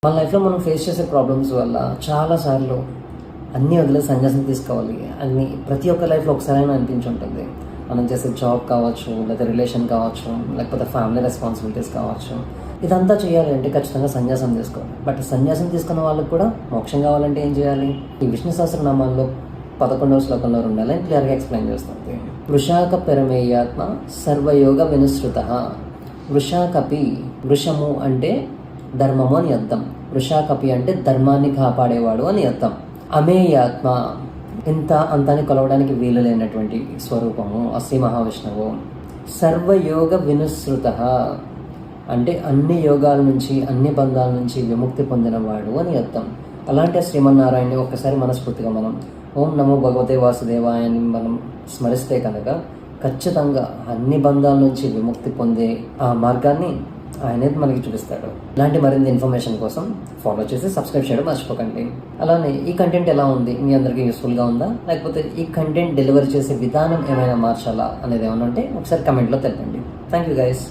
మన లైఫ్లో మనం ఫేస్ చేసే ప్రాబ్లమ్స్ వల్ల చాలాసార్లు అన్నీ వదిలే సన్యాసం తీసుకోవాలి అన్ని ప్రతి ఒక్క లైఫ్లో ఒకసారైనా అనిపించి ఉంటుంది. మనం చేసే జాబ్ కావచ్చు, లేదా రిలేషన్ కావచ్చు, లేకపోతే ఫ్యామిలీ రెస్పాన్సిబిలిటీస్ కావచ్చు. ఇదంతా చేయాలి అంటే ఖచ్చితంగా సన్యాసం తీసుకోవాలి. బట్ సన్యాసం తీసుకున్న వాళ్ళకి కూడా మోక్షం కావాలంటే ఏం చేయాలి? ఈ విష్ణు సహస్రనామాల్లో 11వ శ్లోకంలో 2 లైన్ క్లియర్గా ఎక్స్ప్లెయిన్ చేస్తుంది. వృషాక పెరమేయాత్మ సర్వయోగ వినుసృత. వృషాకపి, వృషము అంటే ధర్మము అని అర్థం. వృషాకపి అంటే ధర్మాన్ని కాపాడేవాడు అని అర్థం. అమేయాత్మ, ఇంత అంతాన్ని కొలవడానికి వీలు లేనటువంటి స్వరూపము శ్రీ మహావిష్ణువు. సర్వయోగ వినుసృత అంటే అన్ని యోగాల నుంచి, అన్ని బంధాల నుంచి విముక్తి పొందినవాడు అని అర్థం. అలాంటి శ్రీమన్నారాయణని ఒక్కసారి మనస్ఫూర్తిగా మనం ఓం నమో భగవతే వాసుదేవాయ అని మనం స్మరిస్తే కనుక ఖచ్చితంగా అన్ని బంధాల నుంచి విముక్తి పొందే ఆ మార్గాన్ని ఆయనే మనకి చూపిస్తాడు. ఇలాంటి మరిన్ని ఇన్ఫర్మేషన్ కోసం ఫాలో చేసి సబ్స్క్రైబ్ చేయడం మర్చిపోకండి. అలానే ఈ కంటెంట్ ఎలా ఉంది, మీ అందరికీ యూస్ఫుల్గా ఉందా, లేకపోతే ఈ కంటెంట్ డెలివరీ చేసే విధానం ఏమైనా మార్చాలా అనేది ఏమైనా ఉంటే ఒకసారి కమెంట్లో తెలపండి. Thank you guys.